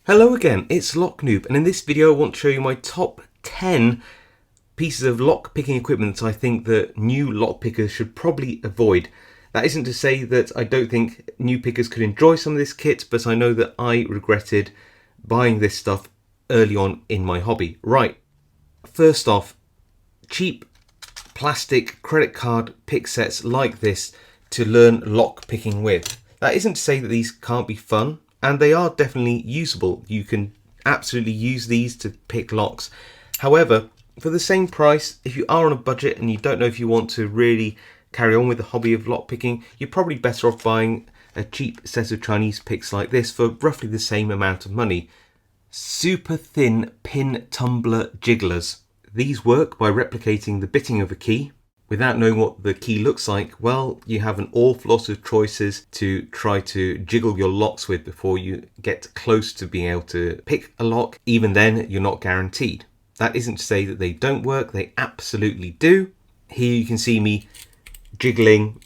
Hello again, it's Lock Noob, and in this video I want to show you my top 10 pieces of lock picking equipment that I think that new lock pickers should probably avoid. That isn't to say that I don't think new pickers could enjoy some of this kit, but I know that I regretted buying this stuff early on in my hobby. Right, first off, cheap plastic credit card pick sets like this to learn lock picking with. That isn't to say that these can't be fun. And they are definitely usable. You can absolutely use these to pick locks. However, for the same price, if you are on a budget and you don't know if you want to really carry on with the hobby of lock picking, you're probably better off buying a cheap set of Chinese picks like this for roughly the same amount of money. Super Thin Pin Tumbler Jigglers. These work by replicating the bitting of a key. Without knowing what the key looks like, well, you have an awful lot of choices to try to jiggle your locks with before you get close to being able to pick a lock. Even then, you're not guaranteed. That isn't to say that they don't work, they absolutely do. Here you can see me jiggling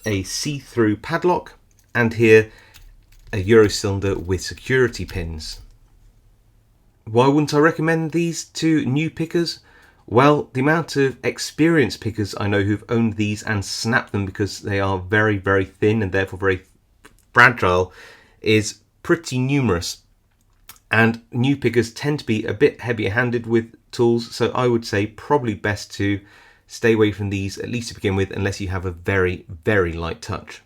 a see-through padlock, and here a Euro cylinder with security pins. Why wouldn't I recommend these to new pickers? Well, the amount of experienced pickers I know who've owned these and snapped them because they are very, very thin and therefore very fragile is pretty numerous. And new pickers tend to be a bit heavier handed with tools, so I would say probably best to stay away from these, at least to begin with, unless you have a very, very light touch.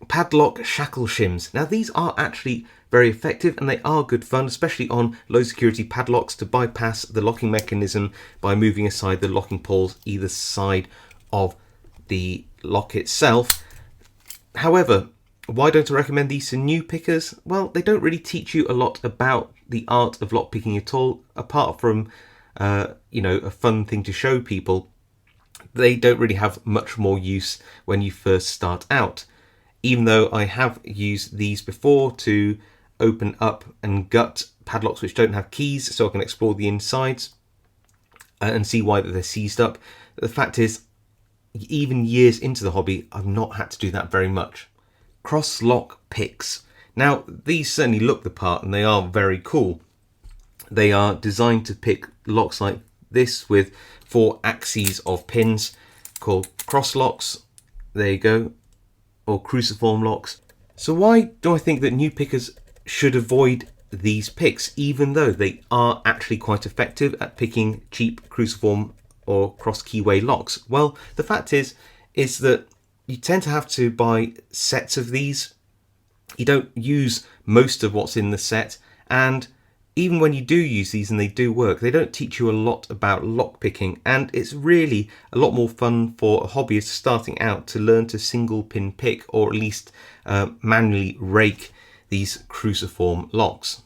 Padlock Shackle Shims. Now these are actually very effective and they are good fun, especially on low security padlocks, to bypass the locking mechanism by moving aside the locking poles either side of the lock itself. However, why don't I recommend these to new pickers? Well, they don't really teach you a lot about the art of lock picking at all, apart from a fun thing to show people. They don't really have much more use when you first start out. Even though I have used these before to open up and gut padlocks which don't have keys, so I can explore the insides and see why they're seized up. The fact is, even years into the hobby, I've not had to do that very much. Cross lock picks. Now, these certainly look the part and they are very cool. They are designed to pick locks like this with 4 axes of pins called cross locks. There you go. Or cruciform locks. So why do I think that new pickers should avoid these picks, even though they are actually quite effective at picking cheap cruciform or cross keyway locks? Well, the fact is that you tend to have to buy sets of these. You don't use most of what's in the set, and even when you do use these and they do work, they don't teach you a lot about lock picking, and it's really a lot more fun for a hobbyist starting out to learn to single pin pick, or at least manually rake these cruciform locks.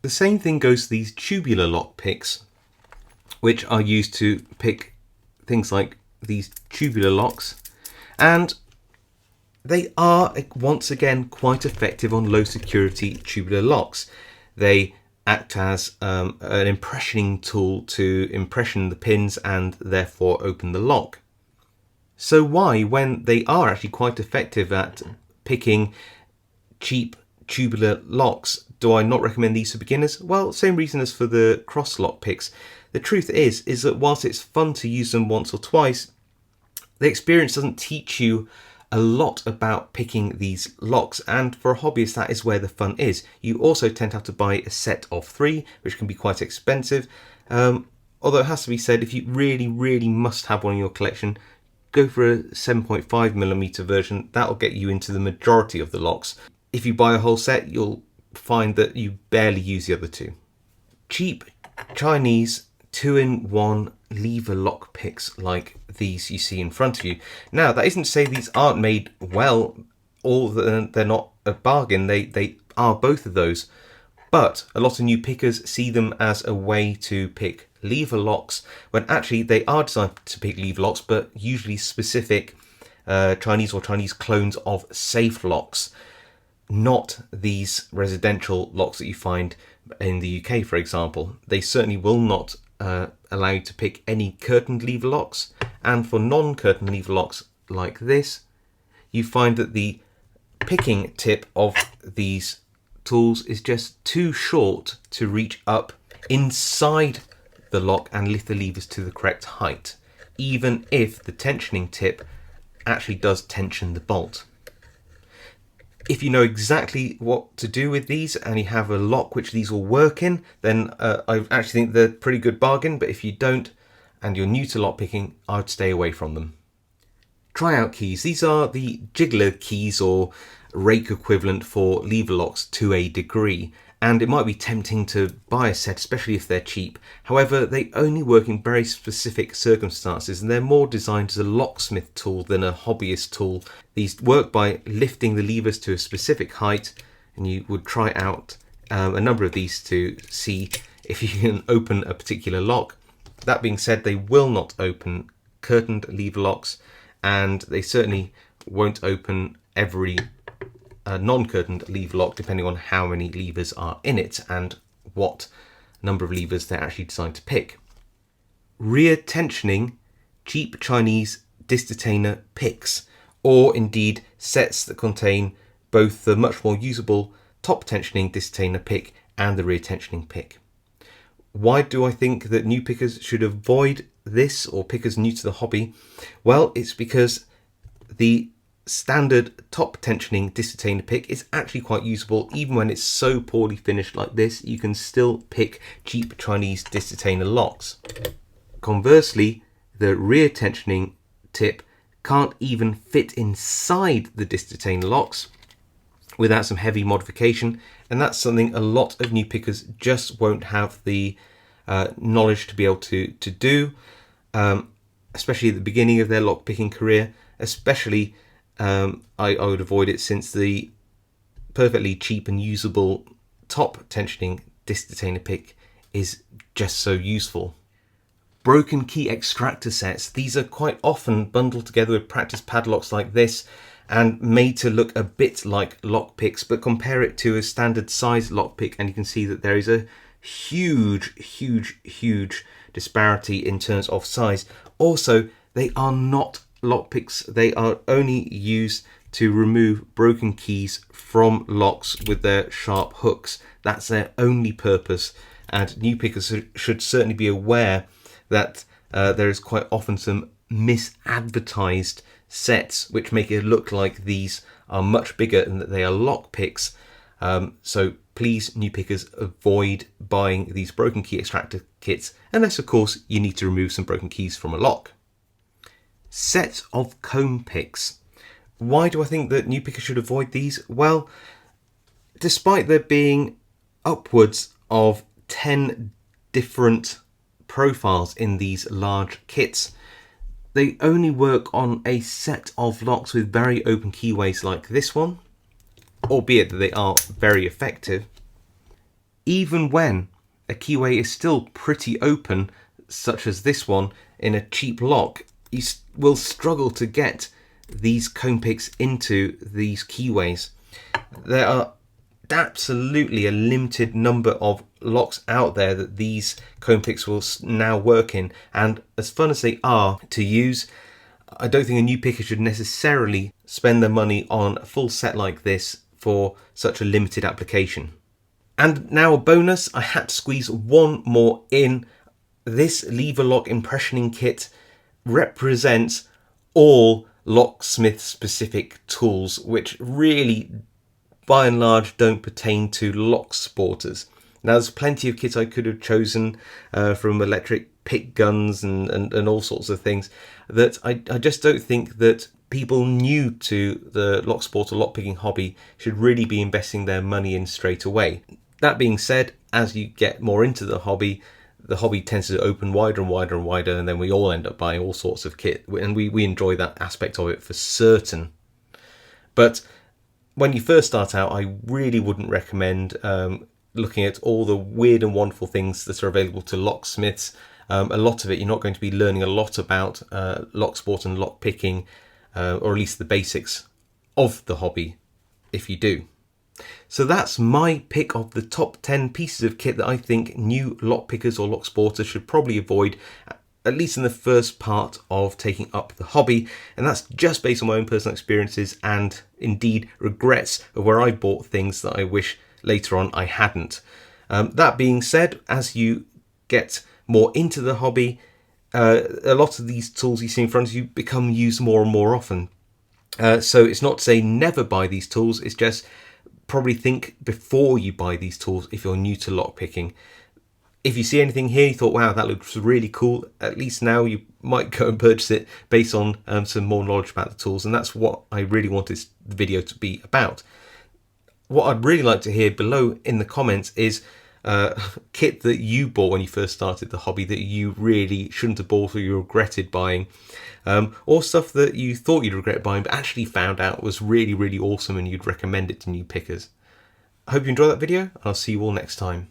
The same thing goes to these tubular lock picks, which are used to pick things like these tubular locks, and they are once again quite effective on low security tubular locks. They act as an impressioning tool to impression the pins and therefore open the lock. So why, when they are actually quite effective at picking cheap tubular locks, do I not recommend these for beginners? Well, same reason as for the cross lock picks. The truth is that whilst it's fun to use them once or twice, the experience doesn't teach you a lot about picking these locks, and for a hobbyist that is where the fun is. You also tend to have to buy a set of 3, which can be quite expensive, although it has to be said, if you really must have one in your collection, go for a 7.5mm version. That'll get you into the majority of the locks. If you buy a whole set, you'll find that you barely use the other 2. Cheap Chinese 2-in-1 lever lock picks like these you see in front of you. Now, that isn't to say these aren't made well or that they're not a bargain. They are both of those, but a lot of new pickers see them as a way to pick lever locks, when actually they are designed to pick lever locks, but usually specific Chinese or Chinese clones of safe locks, not these residential locks that you find in the UK, for example. They certainly will not allow you to pick any curtained lever locks, and for non-curtained lever locks like this, you find that the picking tip of these tools is just too short to reach up inside the lock and lift the levers to the correct height, even if the tensioning tip actually does tension the bolt. If you know exactly what to do with these and you have a lock which these will work in, then I actually think they're a pretty good bargain. But if you don't and you're new to lockpicking, I'd stay away from them. Tryout keys. These are the Jiggler keys, or rake equivalent for lever locks to a degree, and it might be tempting to buy a set, especially if they're cheap. However, they only work in very specific circumstances, and they're more designed as a locksmith tool than a hobbyist tool. These work by lifting the levers to a specific height, and you would try out a number of these to see if you can open a particular lock. That being said, they will not open curtained lever locks, and they certainly won't open every non-curtained lever lock, depending on how many levers are in it and what number of levers they're actually designed to pick. Rear tensioning cheap Chinese disc detainer picks, or indeed sets that contain both the much more usable top tensioning disc detainer pick and the rear tensioning pick. Why do I think that new pickers should avoid this, or pickers new to the hobby? Well, it's because the standard top tensioning disc detainer pick is actually quite usable. Even when it's so poorly finished like this, you can still pick cheap Chinese disc detainer locks. Conversely, the rear tensioning tip can't even fit inside the disc detainer locks without some heavy modification, and that's something a lot of new pickers just won't have the knowledge to be able to do, especially at the beginning of their lockpicking career. Especially I would avoid it, since the perfectly cheap and usable top tensioning disc detainer pick is just so useful. Broken key extractor sets. These are quite often bundled together with practice padlocks like this and made to look a bit like lockpicks, but compare it to a standard size lockpick and you can see that there is a huge disparity in terms of size. Also, they are not lockpicks. They are only used to remove broken keys from locks with their sharp hooks. That's their only purpose, and new pickers should certainly be aware that there is quite often some misadvertised sets which make it look like these are much bigger and that they are lockpicks. So please, new pickers, avoid buying these broken key extractor kits unless of course you need to remove some broken keys from a lock. Set of comb picks. Why do I think that new pickers should avoid these? Well, despite there being upwards of 10 different profiles in these large kits, they only work on a set of locks with very open keyways like this one, albeit that they are very effective. Even when a keyway is still pretty open, such as this one in a cheap lock, you will struggle to get these comb picks into these keyways. There are absolutely a limited number of locks out there that these comb picks will now work in, and as fun as they are to use, I don't think a new picker should necessarily spend their money on a full set like this for such a limited application. And now a bonus, I had to squeeze one more in. This lever lock impressioning kit represents all locksmith specific tools, which really by and large don't pertain to lock sporters. Now there's plenty of kits I could have chosen from electric pick guns and all sorts of things that I just don't think that people new to the lock sport or lockpicking hobby should really be investing their money in straight away. That being said, as you get more into the hobby tends to open wider and wider and wider, and then we all end up buying all sorts of kit, and we enjoy that aspect of it for certain. But when you first start out, I really wouldn't recommend looking at all the weird and wonderful things that are available to locksmiths. A lot of it, you're not going to be learning a lot about lock sport and lock picking, or at least the basics of the hobby, if you do. So that's my pick of the top 10 pieces of kit that I think new lock pickers or lock sporters should probably avoid, at least in the first part of taking up the hobby. And that's just based on my own personal experiences and indeed regrets of where I bought things that I wish later on I hadn't. That being said, as you get more into the hobby, a lot of these tools you see in front of you become used more and more often. So it's not to say never buy these tools, it's just probably think before you buy these tools if you're new to lockpicking. If you see anything here you thought, wow, that looks really cool, at least now you might go and purchase it based on some more knowledge about the tools, and that's what I really want this video to be about. What I'd really like to hear below in the comments is kit that you bought when you first started the hobby that you really shouldn't have bought or you regretted buying, or stuff that you thought you'd regret buying but actually found out was really, really awesome and you'd recommend it to new pickers. I hope you enjoyed that video, and I'll see you all next time.